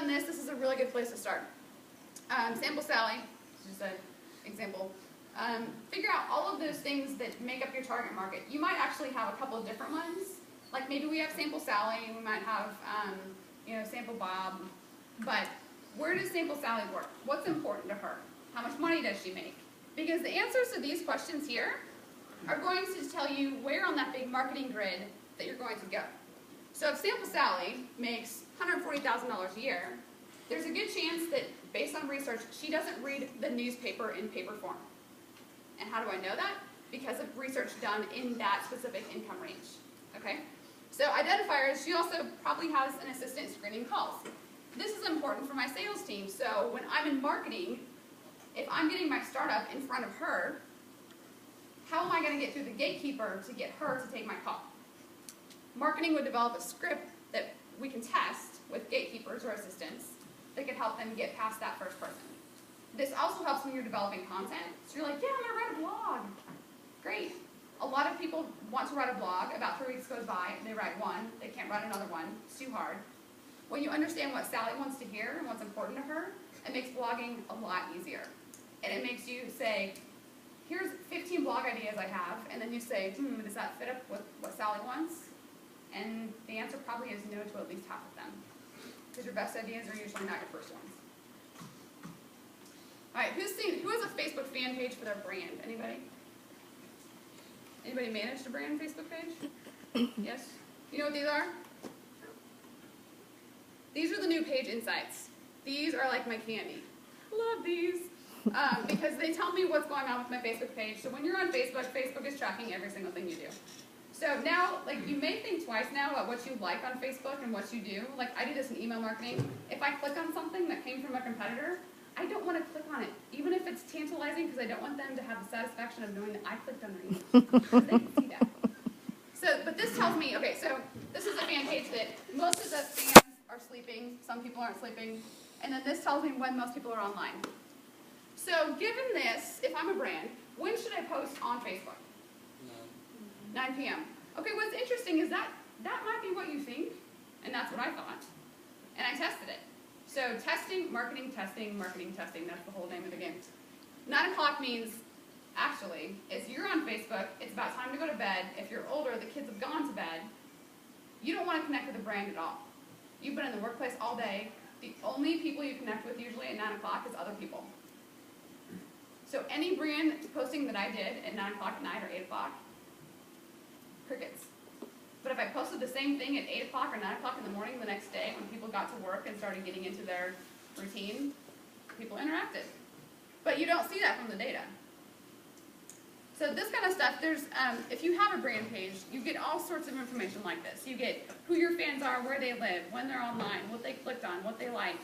done this, this is a really good place to start. Sample Sally, just an example. Figure out all of those things that make up your target market. You might actually have a couple of different ones. Like maybe we have Sample Sally, we might have Sample Bob. But where does Sample Sally work? What's important to her? How much money does she make? Because the answers to these questions here are going to tell you where on that big marketing grid that you're going to go. So if Sample Sally makes $140,000 a year, there's a good chance that, based on research, she doesn't read the newspaper in paper form. And how do I know that? Because of research done in that specific income range. Okay? So identifiers, she also probably has an assistant screening calls. This is important for my sales team. So when I'm in marketing, if I'm getting my startup in front of her, how am I going to get through the gatekeeper to get her to take my call? Marketing would develop a script that we can test with gatekeepers or assistants that could help them get past that first person. This also helps when you're developing content. So you're like, yeah, I'm going to write a blog. Great. A lot of people want to write a blog. About 3 weeks goes by, and they write one. They can't write another one. It's too hard. When you understand what Sally wants to hear and what's important to her, it makes blogging a lot easier. And it makes you say, here's 15 blog ideas I have, and then you say, does that fit up with what Sally wants? And the answer probably is no to at least half of them. Because your best ideas are usually not your first ones. All right, who has a Facebook fan page for their brand? Anybody? Anybody managed a brand Facebook page? Yes? You know what these are? These are the new page insights. These are like my candy. Love these. Because they tell me what's going on with my Facebook page. So when you're on Facebook, Facebook is tracking every single thing you do. So now, like, you may think twice now about what you like on Facebook and what you do. Like, I do this in email marketing. If I click on something that came from a competitor, I don't want to click on it, even if it's tantalizing, because I don't want them to have the satisfaction of knowing that I clicked on their email. Because they can see that. So, but this tells me, okay, so this is a fan page that most of the fans are sleeping. Some people aren't sleeping. And then this tells me when most people are online. So given this, if I'm a brand, when should I post on Facebook? 9 p.m. Okay, what's interesting is that might be what you think, and that's what I thought. And I tested it. So testing, marketing, that's the whole name of the game. 9 o'clock means, actually, if you're on Facebook, it's about time to go to bed. If you're older, the kids have gone to bed. You don't want to connect with the brand at all. You've been in the workplace all day. The only people you connect with usually at 9 o'clock is other people. So any brand posting that I did at 9 o'clock at night or 8 o'clock, crickets. But if I posted the same thing at 8 o'clock or 9 o'clock in the morning the next day when people got to work and started getting into their routine, people interacted. But you don't see that from the data. So this kind of stuff, there's, if you have a brand page, you get all sorts of information like this. You get who your fans are, where they live, when they're online, what they clicked on, what they like.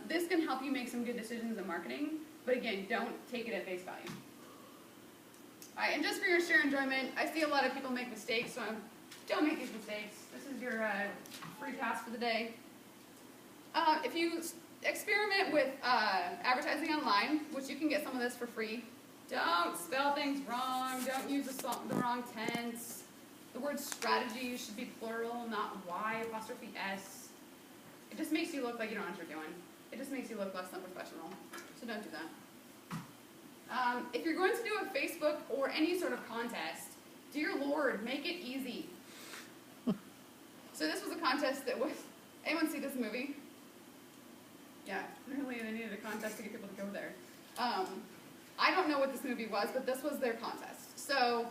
This can help you make some good decisions in marketing, but again, don't take it at face value. All right, and just for your sheer enjoyment, I see a lot of people make mistakes, so don't make these mistakes. This is your free pass for the day. If you experiment with advertising online, which you can get some of this for free, don't spell things wrong. Don't use the wrong tense. The word strategy should be plural, not Y''S. It just makes you look like you don't know what you're doing. It just makes you look less than professional. So don't do that. If you're going to do a Facebook or any sort of contest, dear Lord, make it easy. So this was a contest that was, anyone see this movie? Yeah, apparently they needed a contest to get people to go there. I don't know what this movie was, but this was their contest. So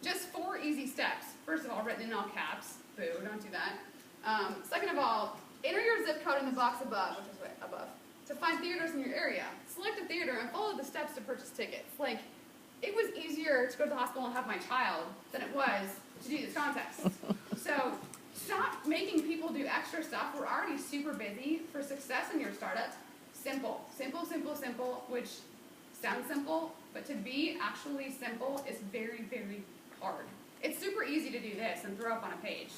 just 4 easy steps. First of all, written in all caps. Boo, don't do that. Second of all, enter your zip code in the box above, which is above, to find theaters in your area. Select a theater and follow the steps to purchase tickets. Like, it was easier to go to the hospital and have my child than it was to do this contest. So stop making people do extra stuff. We're already super busy. For success in your startup, simple, simple, simple, simple, which sounds simple, but to be actually simple is very, very hard. It's super easy to do this and throw up on a page,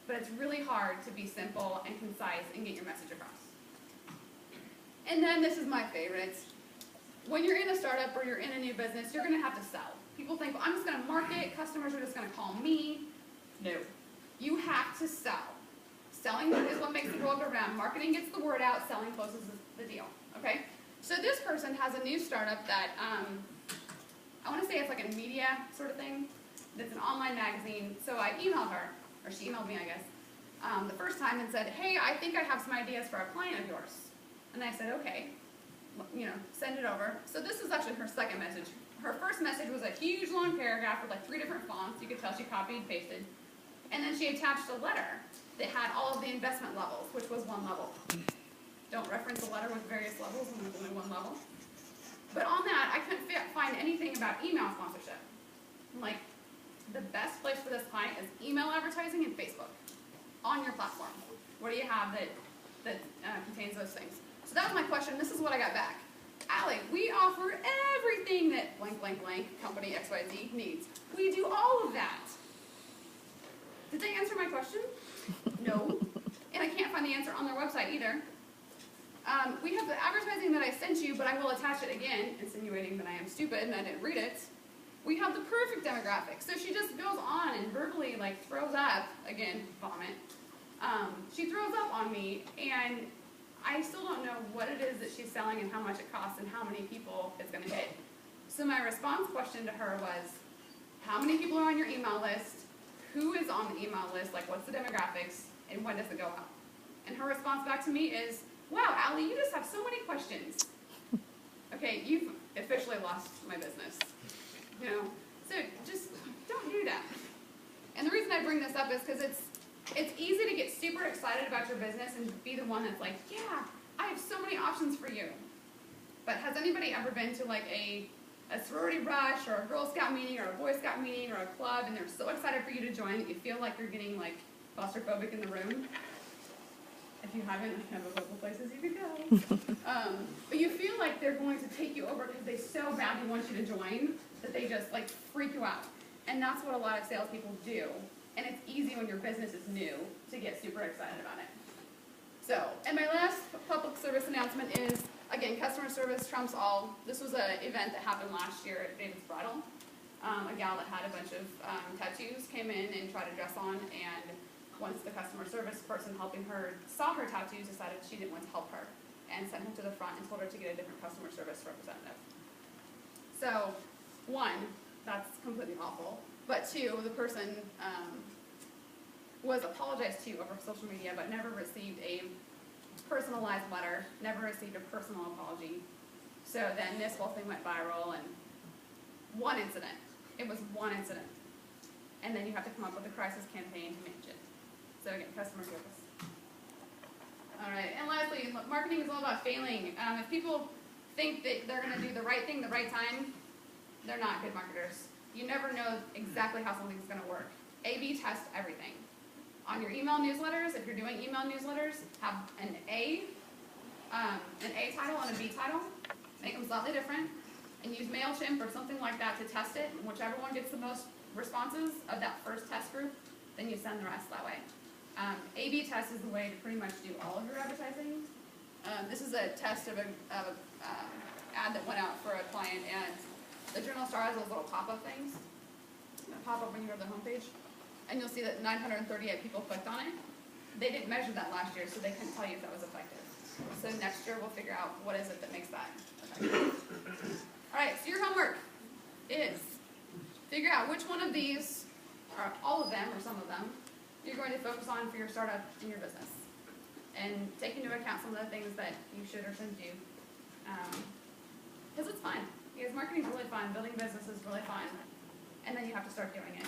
but it's really hard to be simple and concise and get your message across. And then this is my favorite. When you're in a startup or you're in a new business, you're going to have to sell. People think, well, I'm just going to market, customers are just going to call me. No. You have to sell. Selling is what makes the world go round. Marketing gets the word out, selling closes the deal, okay? So this person has a new startup that, I want to say it's like a media sort of thing. It's an online magazine. So I emailed her, or she emailed me, I guess, the first time and said, hey, I think I have some ideas for a client of yours. And I said, okay, send it over. So this is actually her second message. Her first message was a huge long paragraph with like 3 different fonts. You could tell she copied and pasted. And then she attached a letter that had all of the investment levels, which was 1 level. Don't reference a letter with various levels when there's only 1 level. But on that, I couldn't find anything about email sponsorship. I'm like, the best place for this client is email advertising and Facebook on your platform. What do you have that contains those things? So that was my question. This is what I got back. Allie, we offer everything that blank, blank, blank, company XYZ needs. We do all of that. Did they answer my question? No. And I can't find the answer on their website either. We have the advertising that I sent you, but I will attach it again, insinuating that I am stupid and I didn't read it. We have the perfect demographic. So she just goes on and verbally throws up, again, vomit. She throws up on me, and I still don't know what it is that she's selling and how much it costs and how many people it's going to hit. So my response question to her was, how many people are on your email list? Who is on the email list? What's the demographics? And when does it go out? And her response back to me is, wow, Allie, you just have so many questions. Okay, you've officially lost my business. So just don't do that. And the reason I bring this up is because it's easy to get super excited about your business and be the one that's like, yeah, I have so many options for you. But has anybody ever been to a sorority rush or a Girl Scout meeting or a Boy Scout meeting or a club, and they're so excited for you to join that you feel like you're getting claustrophobic in the room? If you haven't, I have a couple places you could go. But you feel like they're going to take you over because they so badly want you to join that they just freak you out. And that's what a lot of salespeople do. And it's easy when your business is new to get super excited about it. So, and my last public service announcement is, again, customer service trumps all. This was an event that happened last year at David's Bridal. A gal that had a bunch of tattoos came in and tried to dress on, and once the customer service person helping her saw her tattoos, decided she didn't want to help her and sent her to the front and told her to get a different customer service representative. So, 1, that's completely awful. But 2, the person was apologized to over social media but never received a personalized letter, never received a personal apology. So then this whole thing went viral, and 1 incident. It was 1 incident. And then you have to come up with a crisis campaign to manage it. So again, customer service. All right, and lastly, marketing is all about failing. If people think that they're going to do the right thing the right time, they're not good marketers. You never know exactly how something's going to work. A/B test everything. On your email newsletters, if you're doing email newsletters, have an A title and a B title. Make them slightly different. And use MailChimp or something like that to test it. And whichever one gets the most responses of that first test group, then you send the rest that way. A/B test is the way to pretty much do all of your advertising. This is a test of an ad that went out for a client, and the Journal Star has those little pop-up things that pop up when you go to the homepage, and you'll see that 938 people clicked on it. They didn't measure that last year, so they couldn't tell you if that was effective. So next year we'll figure out what is it that makes that effective. All right, so your homework is figure out which one of these, or all of them, or some of them, you're going to focus on for your startup in your business. And take into account some of the things that you should or shouldn't do. Because it's fun. Because marketing is really fun. Building a business is really fun. And then you have to start doing it.